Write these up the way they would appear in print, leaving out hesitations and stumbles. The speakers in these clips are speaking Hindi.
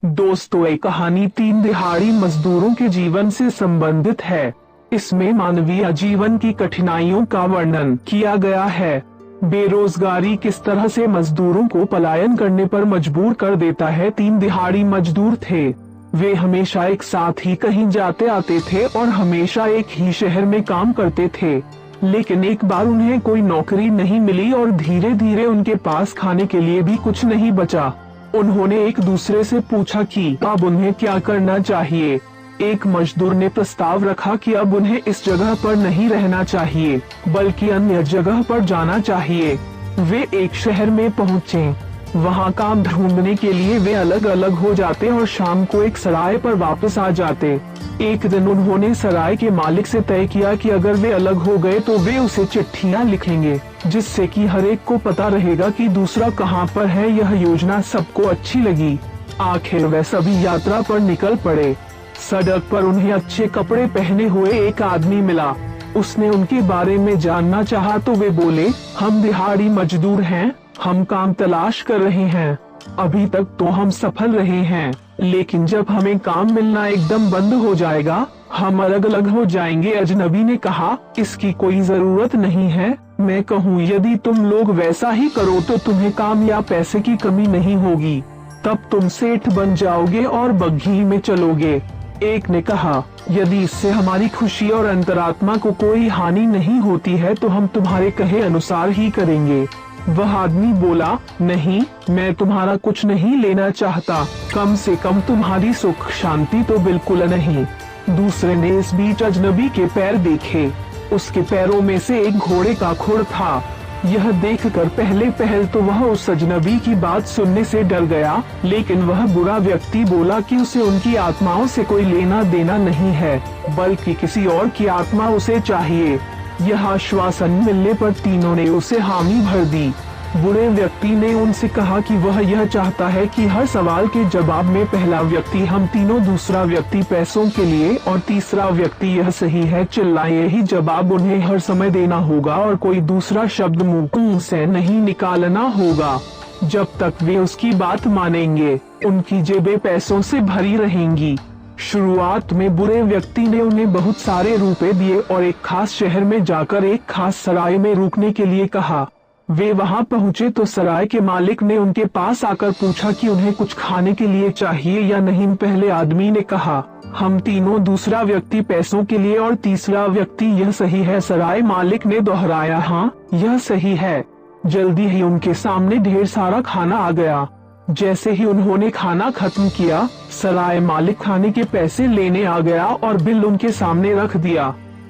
दोस्तों, ये कहानी 3 दिहाड़ी मजदूरों के जीवन से संबंधित है। इसमें मानवीय जीवन की कठिनाइयों का वर्णन किया गया है। बेरोजगारी किस तरह से मजदूरों को पलायन करने पर मजबूर कर देता है। 3 दिहाड़ी मजदूर थे। वे हमेशा एक साथ ही कहीं जाते आते थे और हमेशा एक ही शहर में काम करते थे। लेकिन एक बार उन्हें कोई नौकरी नहीं मिली और धीरे धीरे उनके पास खाने के लिए भी कुछ नहीं बचा। उन्होंने एक दूसरे से पूछा कि अब उन्हें क्या करना चाहिए। एक मजदूर ने प्रस्ताव रखा कि अब उन्हें इस जगह पर नहीं रहना चाहिए, बल्कि अन्य जगह पर जाना चाहिए। वे एक शहर में पहुँचे। वहाँ काम ढूंढने के लिए वे अलग अलग हो जाते और शाम को एक सराय पर वापस आ जाते। एक दिन उन्होंने सराय के मालिक से तय किया कि अगर वे अलग हो गए तो वे उसे चिट्ठियाँ लिखेंगे, जिससे कि हर एक को पता रहेगा कि दूसरा कहाँ पर है। यह योजना सबको अच्छी लगी। आखिर वे सभी यात्रा पर निकल पड़े। सड़क पर उन्हें अच्छे कपड़े पहने हुए एक आदमी मिला। उसने उनके बारे में जानना चाहा तो वे बोले, हम दिहाड़ी मजदूर हैं, हम काम तलाश कर रहे हैं। अभी तक तो हम सफल रहे हैं, लेकिन जब हमें काम मिलना एकदम बंद हो जाएगा, हम अलग अलग हो जाएंगे। अजनबी ने कहा, इसकी कोई जरूरत नहीं है। मैं कहूँ यदि तुम लोग वैसा ही करो तो तुम्हें काम या पैसे की कमी नहीं होगी। तब तुम सेठ बन जाओगे और बग्घी में चलोगे। एक ने कहा, यदि इससे हमारी खुशी और अंतरात्मा को कोई हानि नहीं होती है तो हम तुम्हारे कहे अनुसार ही करेंगे। वह आदमी बोला, नहीं, मैं तुम्हारा कुछ नहीं लेना चाहता, कम से कम तुम्हारी सुख शांति तो बिल्कुल नहीं। दूसरे ने इस बीच अजनबी के पैर देखे। उसके पैरों में से एक घोड़े का खुर था। यह देखकर पहले पहल तो वह उस अजनबी की बात सुनने से डर गया, लेकिन वह बुरा व्यक्ति बोला कि उसे उनकी आत्माओं से कोई लेना देना नहीं है, बल्कि किसी और की आत्मा उसे चाहिए। यह आश्वासन मिलने पर तीनों ने उसे हामी भर दी। बुरे व्यक्ति ने उनसे कहा कि वह यह चाहता है कि हर सवाल के जवाब में पहला व्यक्ति हम तीनों, दूसरा व्यक्ति पैसों के लिए और तीसरा व्यक्ति यह सही है चिल्लाए। यही जवाब उन्हें हर समय देना होगा और कोई दूसरा शब्द मुंह से नहीं निकालना होगा। जब तक वे उसकी बात मानेंगे, उनकी जेबें पैसों से भरी रहेंगी। शुरुआत में बुरे व्यक्ति ने उन्हें बहुत सारे रुपए दिए और एक खास शहर में जाकर एक खास सराय में रुकने के लिए कहा। वे वहां पहुंचे तो सराय के मालिक ने उनके पास आकर पूछा कि उन्हें कुछ खाने के लिए चाहिए या नहीं। पहले आदमी ने कहा, हम तीनों, दूसरा व्यक्ति पैसों के लिए और तीसरा व्यक्ति यह सही है। सराय मालिक ने दोहराया, हाँ, यह सही है। जल्दी ही उनके सामने ढेर सारा खाना आ गया। जैसे ही उन्होंने खाना खत्म किया, सराय मालिक खाने के पैसे लेने आ गया और बिल उनके सामने रख दिया।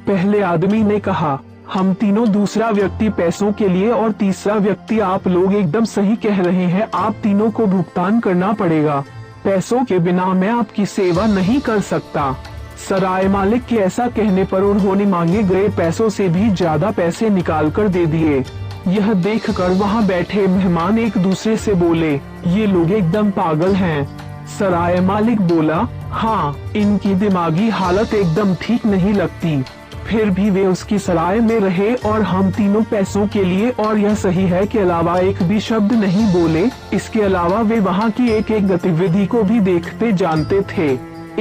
पहले आदमी ने कहा, हम तीनों, दूसरा व्यक्ति पैसों के लिए और तीसरा व्यक्ति आप लोग एकदम सही कह रहे हैं, आप तीनों को भुगतान करना पड़ेगा। पैसों के बिना मैं आपकी सेवा नहीं कर सकता। सराय मालिक के ऐसा कहने पर उन्होंने मांगे गए पैसों से भी ज्यादा पैसे निकाल कर दे दिए। यह देखकर वहां बैठे मेहमान एक दूसरे से बोले, ये लोग एकदम पागल हैं। सराय मालिक बोला, हाँ, इनकी दिमागी हालत एकदम ठीक नहीं लगती। फिर भी वे उसकी सराय में रहे और हम तीनों पैसों के लिए और यह सही है के अलावा एक भी शब्द नहीं बोले। इसके अलावा वे वहाँ की एक एक गतिविधि को भी देखते जानते थे।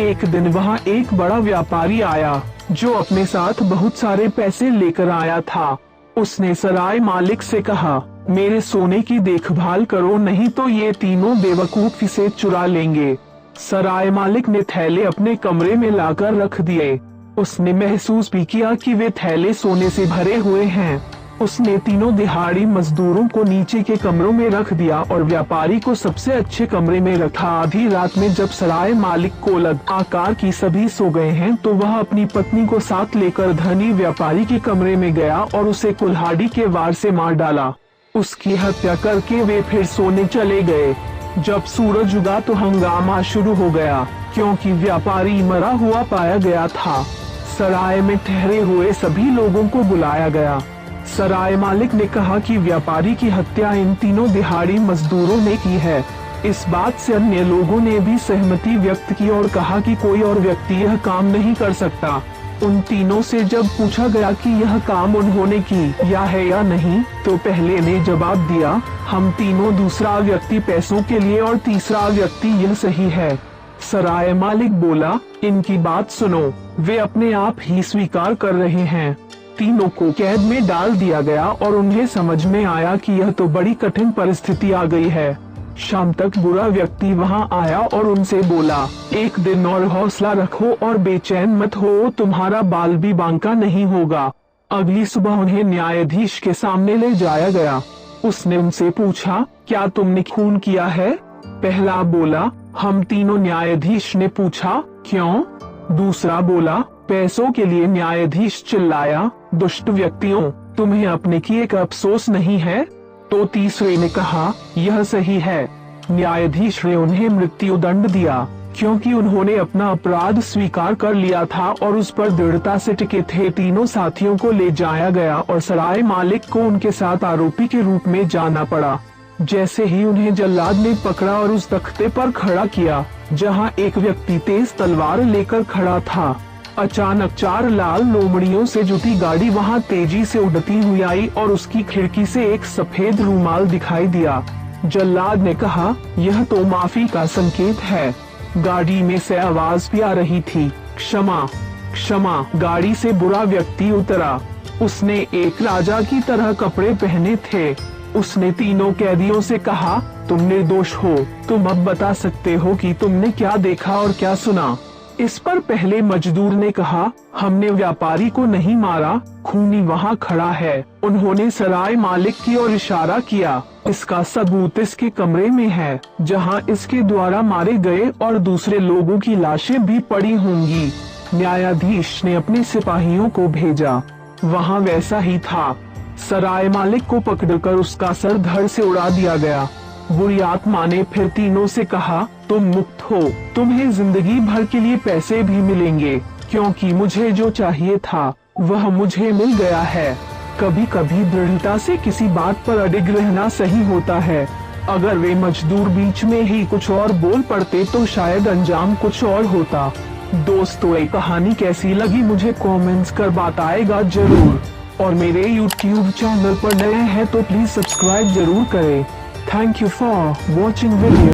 एक दिन वहाँ एक बड़ा व्यापारी आया जो अपने साथ बहुत सारे पैसे लेकर आया था। उसने सराय मालिक से कहा, मेरे सोने की देखभाल करो, नहीं तो ये तीनों बेवकूफ इसे चुरा लेंगे। सराय मालिक ने थैले अपने कमरे में लाकर रख दिए। उसने महसूस भी किया कि वे थैले सोने से भरे हुए हैं। उसने तीनों दिहाड़ी मजदूरों को नीचे के कमरों में रख दिया और व्यापारी को सबसे अच्छे कमरे में रखा। आधी रात में जब सराय मालिक को लग आकार की सभी सो गए हैं तो वह अपनी पत्नी को साथ लेकर धनी व्यापारी के कमरे में गया और उसे कुल्हाड़ी के वार से मार डाला। उसकी हत्या करके वे फिर सोने चले गए। जब सूरज उगा तो हंगामा शुरू हो गया, क्योंकि व्यापारी मरा हुआ पाया गया था। सराय में ठहरे हुए सभी लोगों को बुलाया गया। सराय मालिक ने कहा कि व्यापारी की हत्या इन तीनों दिहाड़ी मजदूरों ने की है। इस बात से अन्य लोगों ने भी सहमति व्यक्त की और कहा कि कोई और व्यक्ति यह काम नहीं कर सकता। उन तीनों से जब पूछा गया कि यह काम उन्होंने किया है या नहीं, तो पहले ने जवाब दिया, हम तीनों, दूसरा व्यक्ति पैसों के लिए और तीसरा व्यक्ति यह सही है। सराय मालिक बोला, इनकी बात सुनो, वे अपने आप ही स्वीकार कर रहे हैं। तीनों को कैद में डाल दिया गया और उन्हें समझ में आया कि यह तो बड़ी कठिन परिस्थिति आ गई है। शाम तक बुरा व्यक्ति वहां आया और उनसे बोला, एक दिन और हौसला रखो और बेचैन मत हो, तुम्हारा बाल भी बांका नहीं होगा। अगली सुबह उन्हें न्यायाधीश के सामने ले जाया गया। उसने उनसे पूछा, क्या तुमने खून किया है? पहला बोला, हम तीनों। न्यायाधीश ने पूछा, क्यों? दूसरा बोला, पैसों के लिए। न्यायाधीश चिल्लाया, दुष्ट व्यक्तियों, तुम्हें अपने किए का अफसोस नहीं है? तो तीसरे ने कहा, यह सही है। न्यायाधीश ने उन्हें मृत्यु दंड दिया, क्योंकि उन्होंने अपना अपराध स्वीकार कर लिया था और उस पर दृढ़ता से टिके थे। तीनों साथियों को ले जाया गया और सराय मालिक को उनके साथ आरोपी के रूप में जाना पड़ा। जैसे ही उन्हें जल्लाद ने पकड़ा और उस तख्ते पर खड़ा किया, जहां एक व्यक्ति तेज तलवार लेकर खड़ा था, अचानक 4 लाल लोमड़ियों से जुटी गाड़ी वहां तेजी से उड़ती हुई आई और उसकी खिड़की से एक सफेद रूमाल दिखाई दिया। जल्लाद ने कहा, यह तो माफी का संकेत है। गाड़ी में से आवाज भी आ रही थी, क्षमा क्षमा। गाड़ी से बुरा व्यक्ति उतरा। उसने एक राजा की तरह कपड़े पहने थे। उसने तीनों कैदियों से कहा, तुम निर्दोष हो, तुम अब बता सकते हो कि तुमने क्या देखा और क्या सुना। इस पर पहले मजदूर ने कहा, हमने व्यापारी को नहीं मारा, खूनी वहाँ खड़ा है। उन्होंने सराय मालिक की ओर इशारा किया। इसका सबूत इसके कमरे में है, जहाँ इसके द्वारा मारे गए और दूसरे लोगों की लाशें भी पड़ी होंगी। न्यायाधीश ने अपने सिपाहियों को भेजा। वहाँ वैसा ही था। सराय मालिक को पकड़कर उसका सर धड़ से उड़ा दिया गया। बुरी आत्मा ने फिर तीनों से कहा, तुम मुक्त हो, तुम्हें जिंदगी भर के लिए पैसे भी मिलेंगे, क्योंकि मुझे जो चाहिए था वह मुझे मिल गया है। कभी कभी दृढ़ता से किसी बात पर अडिग रहना सही होता है। अगर वे मजदूर बीच में ही कुछ और बोल पड़ते तो शायद अंजाम कुछ और होता। दोस्तों, ये कहानी कैसी लगी मुझे कमेंट्स कर बताएगा जरूर, और मेरे YouTube चैनल पर नए हैं तो प्लीज सब्सक्राइब जरूर करें। Thank you for watching video.